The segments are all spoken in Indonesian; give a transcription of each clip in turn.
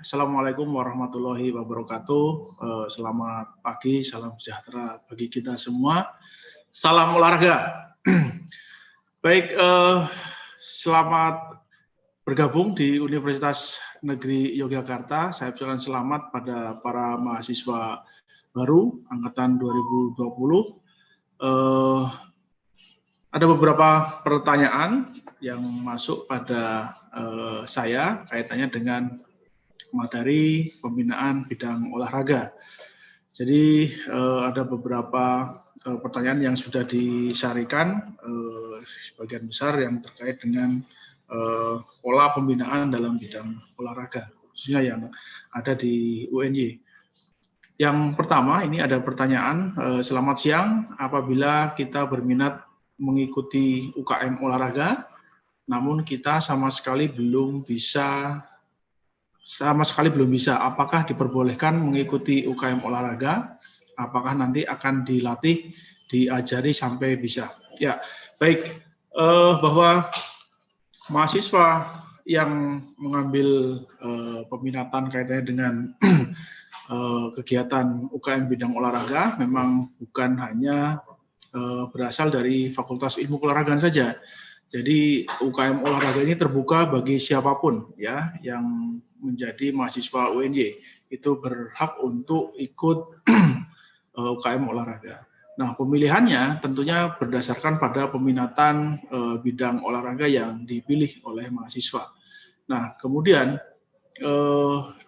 Assalamualaikum warahmatullahi wabarakatuh. Selamat pagi, salam sejahtera bagi kita semua. Salam olahraga. Baik, selamat bergabung di Universitas Negeri Yogyakarta. Saya ucapkan selamat pada para mahasiswa baru angkatan 2020. Ada beberapa pertanyaan yang masuk pada saya kaitannya dengan materi pembinaan bidang olahraga. Jadi ada beberapa pertanyaan yang sudah disarikan, sebagian besar yang terkait dengan pola pembinaan dalam bidang olahraga, khususnya yang ada di UNY. Yang pertama, ini ada pertanyaan, selamat siang, apabila kita berminat mengikuti UKM olahraga, namun kita sama sekali belum bisa, apakah diperbolehkan mengikuti UKM olahraga? Apakah nanti akan dilatih, diajari sampai bisa? Ya, baik, bahwa mahasiswa yang mengambil peminatan kaitannya dengan kegiatan UKM bidang olahraga memang bukan hanya berasal dari Fakultas Ilmu Keolahragaan saja. Jadi UKM olahraga ini terbuka bagi siapapun ya yang menjadi mahasiswa UNY, itu berhak untuk ikut UKM olahraga. Nah, pemilihannya tentunya berdasarkan pada peminatan bidang olahraga yang dipilih oleh mahasiswa. Nah, kemudian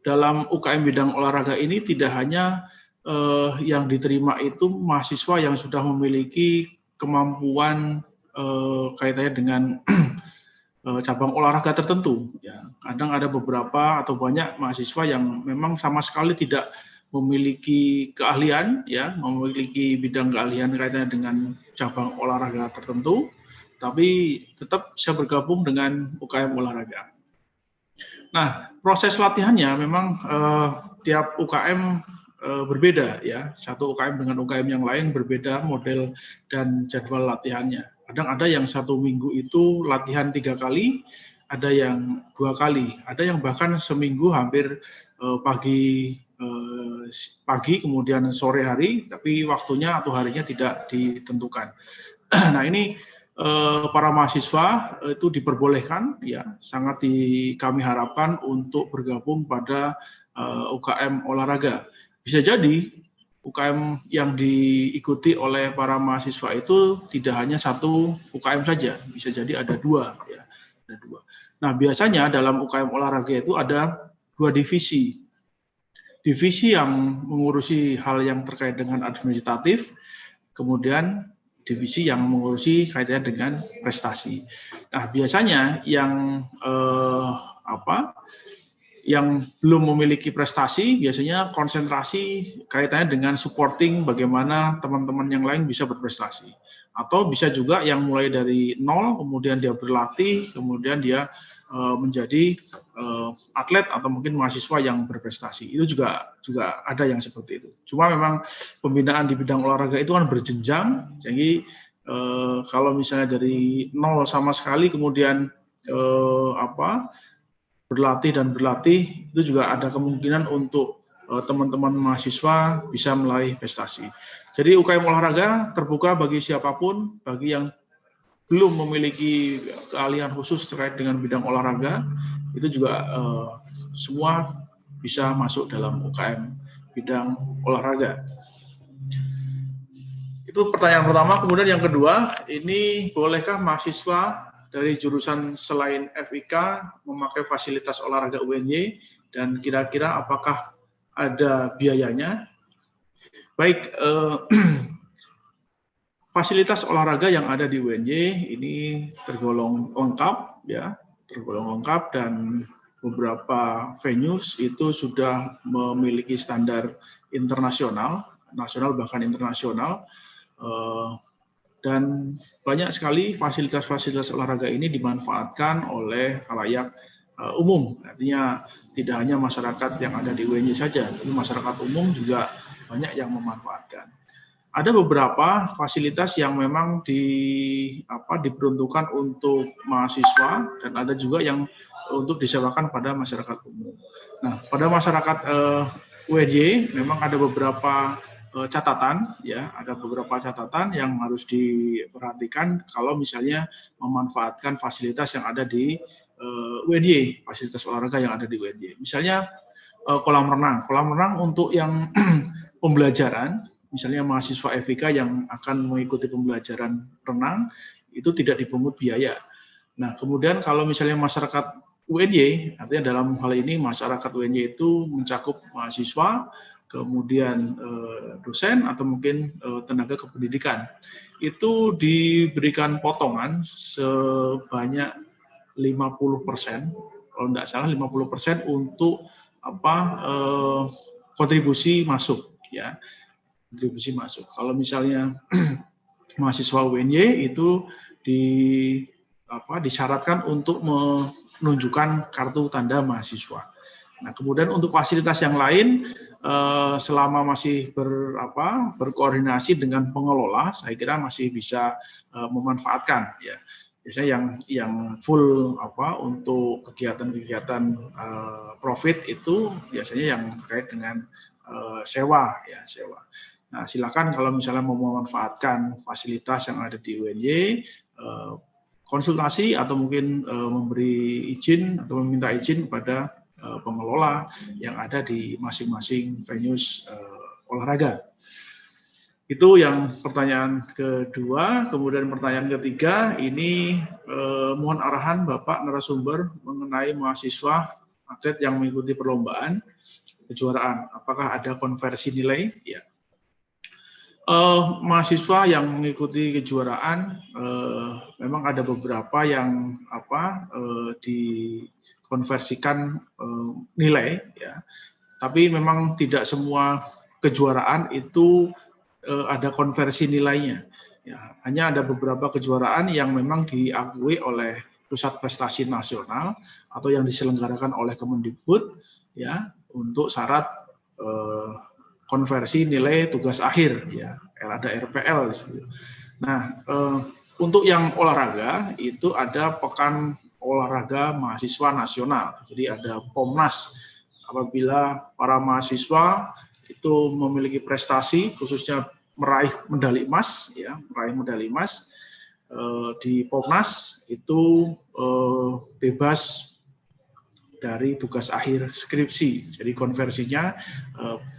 dalam UKM bidang olahraga ini tidak hanya yang diterima itu mahasiswa yang sudah memiliki kemampuan kaitannya dengan cabang olahraga tertentu. Ya, kadang ada beberapa atau banyak mahasiswa yang memang sama sekali tidak memiliki keahlian, ya, memiliki bidang keahlian kaitannya dengan cabang olahraga tertentu, tapi tetap bisa bergabung dengan UKM olahraga. Nah, proses latihannya memang tiap UKM berbeda, ya. Satu UKM dengan UKM yang lain berbeda model dan jadwal latihannya. Kadang ada yang 1 minggu itu latihan 3 kali, ada yang 2 kali, ada yang bahkan seminggu hampir pagi kemudian sore hari, tapi waktunya atau harinya tidak ditentukan. Nah, ini para mahasiswa itu diperbolehkan, ya, sangat kami harapkan untuk bergabung pada UKM olahraga. Bisa jadi UKM yang diikuti oleh para mahasiswa itu tidak hanya 1 UKM saja, bisa jadi ada 2, ya, ada 2. Nah, biasanya dalam UKM olahraga itu ada 2 divisi. Divisi yang mengurusi hal yang terkait dengan administratif, kemudian divisi yang mengurusi kaitannya dengan prestasi. Nah, biasanya yang yang belum memiliki prestasi biasanya konsentrasi kaitannya dengan supporting bagaimana teman-teman yang lain bisa berprestasi. Atau bisa juga yang mulai dari nol, kemudian dia berlatih, kemudian dia menjadi atlet atau mungkin mahasiswa yang berprestasi. Itu juga ada yang seperti itu. Cuma memang pembinaan di bidang olahraga itu kan berjenjang, jadi kalau misalnya dari nol sama sekali kemudian berlatih itu juga ada kemungkinan untuk teman-teman mahasiswa bisa meraih prestasi. Jadi UKM olahraga terbuka bagi siapapun, bagi yang belum memiliki keahlian khusus terkait dengan bidang olahraga, itu juga semua bisa masuk dalam UKM bidang olahraga. Itu pertanyaan pertama. Kemudian yang kedua, ini bolehkah mahasiswa dari jurusan selain FIK memakai fasilitas olahraga UNY dan kira-kira apakah ada biayanya? Baik, fasilitas olahraga yang ada di UNY ini tergolong lengkap, ya, tergolong lengkap dan beberapa venues itu sudah memiliki standar internasional, nasional bahkan internasional. Dan banyak sekali fasilitas-fasilitas olahraga ini dimanfaatkan oleh khalayak umum. Artinya tidak hanya masyarakat yang ada di UNY saja, tapi masyarakat umum juga banyak yang memanfaatkan. Ada beberapa fasilitas yang memang diperuntukkan untuk mahasiswa dan ada juga yang untuk disewakan pada masyarakat umum. Nah, pada masyarakat UNY memang ada beberapa catatan, ya, ada beberapa catatan yang harus diperhatikan kalau misalnya memanfaatkan fasilitas yang ada di UNY, fasilitas olahraga yang ada di UNY. Misalnya kolam renang. Kolam renang untuk yang pembelajaran, misalnya mahasiswa FIK yang akan mengikuti pembelajaran renang, itu tidak dipungut biaya. Nah, kemudian kalau misalnya masyarakat UNY, artinya dalam hal ini masyarakat UNY itu mencakup mahasiswa, kemudian dosen atau mungkin tenaga kependidikan, itu diberikan potongan sebanyak 50%, kalau tidak salah 50% untuk kontribusi masuk, ya, kontribusi masuk. Kalau misalnya mahasiswa UNY itu disyaratkan untuk menunjukkan kartu tanda mahasiswa. Nah, kemudian untuk fasilitas yang lain, selama masih berkoordinasi dengan pengelola, saya kira masih bisa memanfaatkan, ya. Biasanya yang full untuk kegiatan-kegiatan profit itu biasanya yang terkait dengan sewa, ya, sewa. Nah, silakan kalau misalnya mau memanfaatkan fasilitas yang ada di UNY, konsultasi atau mungkin memberi izin atau meminta izin kepada pengelola yang ada di masing-masing venues olahraga. Itu yang pertanyaan kedua. Kemudian pertanyaan ketiga, ini mohon arahan Bapak narasumber mengenai mahasiswa atlet yang mengikuti perlombaan kejuaraan. Apakah ada konversi nilai? Ya. Mahasiswa yang mengikuti kejuaraan memang ada beberapa yang dikonversikan nilai, ya. Tapi memang tidak semua kejuaraan itu ada konversi nilainya. Ya, hanya ada beberapa kejuaraan yang memang diakui oleh Pusat Prestasi Nasional atau yang diselenggarakan oleh Kemendikbud, ya, untuk syarat konversi nilai tugas akhir, ya, ada RPL. Nah, untuk yang olahraga itu ada Pekan Olahraga Mahasiswa Nasional. Jadi ada POMNAS. Apabila para mahasiswa itu memiliki prestasi, khususnya meraih medali emas, ya, meraih medali emas di POMNAS itu bebas dari tugas akhir skripsi. Jadi konversinya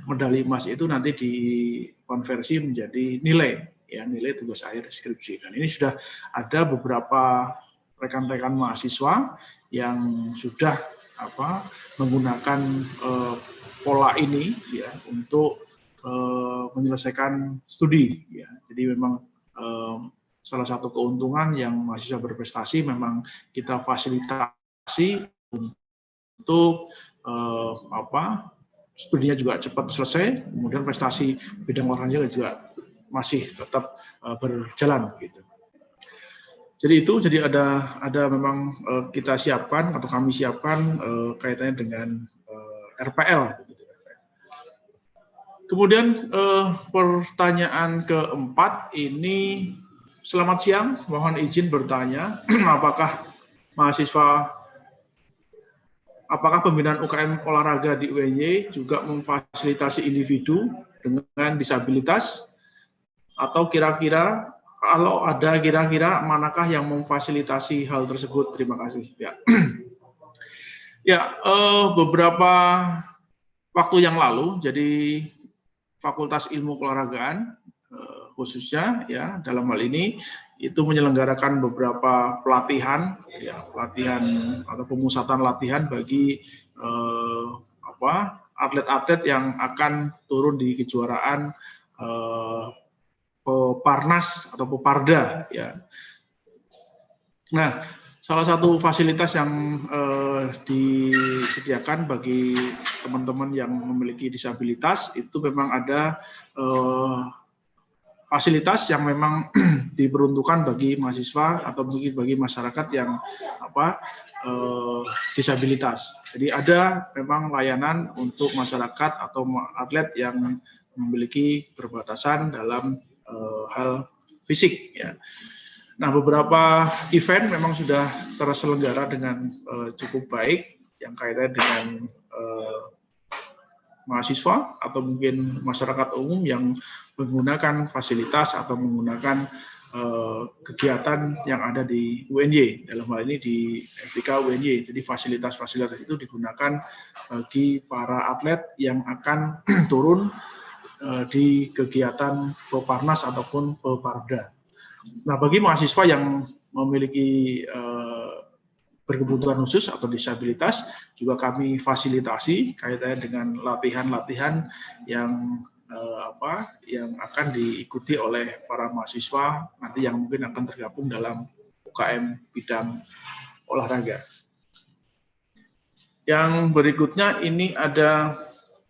medali emas itu nanti dikonversi menjadi nilai, ya, nilai tugas akhir skripsi. Dan ini sudah ada beberapa rekan-rekan mahasiswa yang sudah menggunakan pola ini, ya, untuk menyelesaikan studi, ya. Jadi memang salah satu keuntungan yang mahasiswa berprestasi memang kita fasilitasi untuk studinya juga cepat selesai, kemudian prestasi bidang olahraga juga masih tetap berjalan, gitu. Jadi ada memang kita siapkan atau kami siapkan kaitannya dengan RPL. Kemudian pertanyaan keempat ini, selamat siang, mohon izin bertanya, apakah pembinaan UKM olahraga di UNY juga memfasilitasi individu dengan disabilitas, atau kira-kira kalau ada, kira-kira manakah yang memfasilitasi hal tersebut? Terima kasih. Ya, ya, beberapa waktu yang lalu, jadi Fakultas Ilmu Keolahragaan khususnya, ya, dalam hal ini itu menyelenggarakan beberapa pelatihan, ya, pelatihan atau pemusatan latihan bagi atlet-atlet yang akan turun di kejuaraan Peparnas atau Peparda, ya. Nah, salah satu fasilitas yang disediakan bagi teman-teman yang memiliki disabilitas itu memang ada fasilitas yang memang diperuntukkan bagi mahasiswa atau mungkin bagi masyarakat yang disabilitas. Jadi ada memang layanan untuk masyarakat atau atlet yang memiliki keterbatasan dalam hal fisik, ya. Nah, beberapa event memang sudah terselenggara dengan cukup baik yang kaitannya dengan mahasiswa atau mungkin masyarakat umum yang menggunakan fasilitas atau menggunakan kegiatan yang ada di UNY, dalam hal ini di FIK UNY. Jadi fasilitas-fasilitas itu digunakan bagi para atlet yang akan turun di kegiatan Peparnas ataupun Peparda. Nah, bagi mahasiswa yang memiliki berkebutuhan khusus atau disabilitas, juga kami fasilitasi kaitannya dengan latihan-latihan yang yang akan diikuti oleh para mahasiswa nanti yang mungkin akan tergabung dalam UKM bidang olahraga. Yang berikutnya ini ada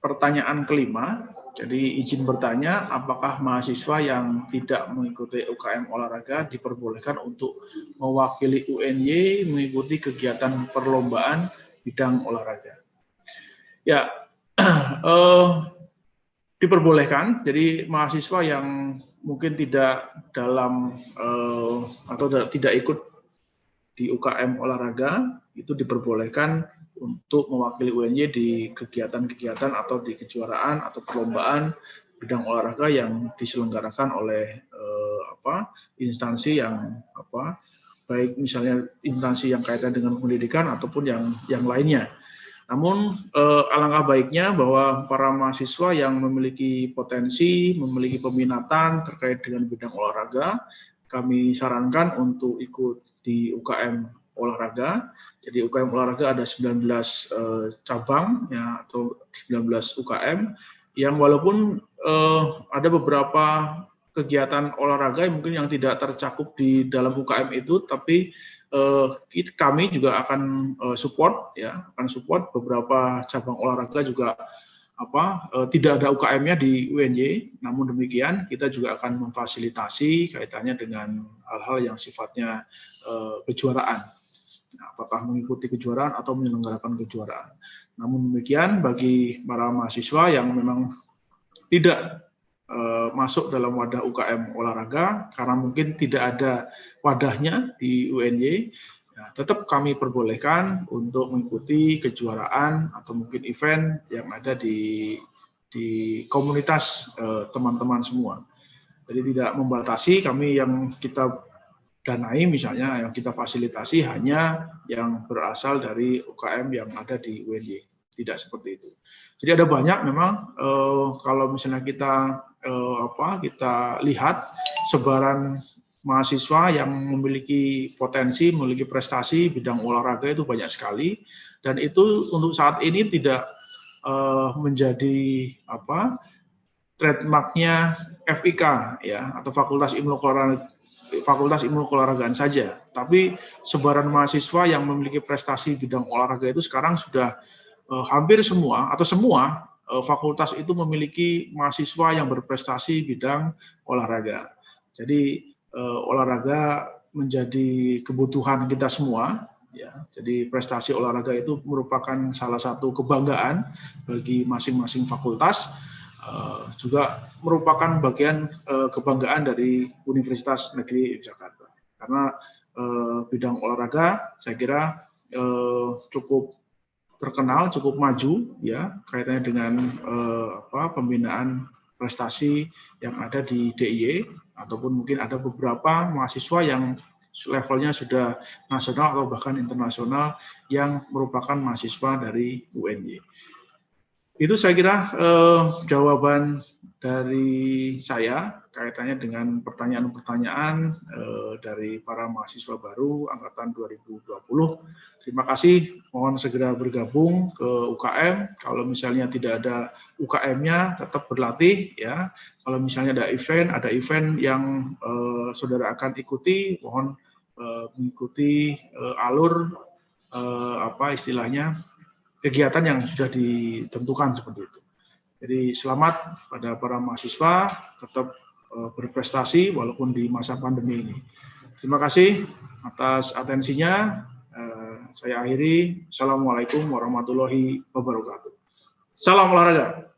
pertanyaan kelima. Jadi izin bertanya, apakah mahasiswa yang tidak mengikuti UKM olahraga diperbolehkan untuk mewakili UNY mengikuti kegiatan perlombaan bidang olahraga? Ya, diperbolehkan. Jadi mahasiswa yang mungkin tidak dalam atau tidak ikut di UKM olahraga itu diperbolehkan untuk mewakili UNY di kegiatan-kegiatan atau di kejuaraan atau perlombaan bidang olahraga yang diselenggarakan oleh instansi yang baik misalnya instansi yang kaitan dengan pendidikan ataupun yang lainnya. Namun alangkah baiknya bahwa para mahasiswa yang memiliki potensi, memiliki peminatan terkait dengan bidang olahraga, kami sarankan untuk ikut di UKM olahraga. Jadi UKM olahraga ada 19 cabang ya, atau 19 UKM yang walaupun ada beberapa kegiatan olahraga yang mungkin yang tidak tercakup di dalam UKM itu, tapi kami juga akan support beberapa cabang olahraga juga tidak ada UKM-nya di UNY. Namun demikian kita juga akan memfasilitasi kaitannya dengan hal-hal yang sifatnya kejuaraan. Nah, apakah mengikuti kejuaraan atau menyelenggarakan kejuaraan. Namun demikian bagi para mahasiswa yang memang tidak masuk dalam wadah UKM olahraga karena mungkin tidak ada wadahnya di UNY, ya, tetap kami perbolehkan untuk mengikuti kejuaraan atau mungkin event yang ada di komunitas teman-teman semua. Jadi tidak membatasi, kami yang kita danai misalnya, yang kita fasilitasi hanya yang berasal dari UKM yang ada di UNY. Tidak seperti itu. Jadi ada banyak memang kalau misalnya kita lihat sebaran mahasiswa yang memiliki potensi, memiliki prestasi bidang olahraga itu banyak sekali, dan itu untuk saat ini tidak menjadi trademarknya FIK ya atau Fakultas Ilmu Keolahragaan saja, tapi sebaran mahasiswa yang memiliki prestasi bidang olahraga itu sekarang sudah hampir semua atau semua fakultas itu memiliki mahasiswa yang berprestasi bidang olahraga. Jadi olahraga menjadi kebutuhan kita semua, ya. Jadi prestasi olahraga itu merupakan salah satu kebanggaan bagi masing-masing fakultas, juga merupakan bagian kebanggaan dari Universitas Negeri Jakarta. Karena bidang olahraga saya kira cukup terkenal, cukup maju ya kaitannya dengan pembinaan prestasi yang ada di DIY ataupun mungkin ada beberapa mahasiswa yang levelnya sudah nasional atau bahkan internasional yang merupakan mahasiswa dari UNY. Itu saya kira jawaban dari saya kaitannya dengan pertanyaan-pertanyaan dari para mahasiswa baru angkatan 2020. Terima kasih, mohon segera bergabung ke UKM. Kalau misalnya tidak ada UKM-nya, tetap berlatih ya. Kalau misalnya ada event yang saudara akan ikuti, mohon mengikuti alur istilahnya kegiatan yang sudah ditentukan seperti itu. Jadi selamat pada para mahasiswa, tetap berprestasi walaupun di masa pandemi ini. Terima kasih atas atensinya. Saya akhiri. Assalamualaikum warahmatullahi wabarakatuh. Salam olahraga.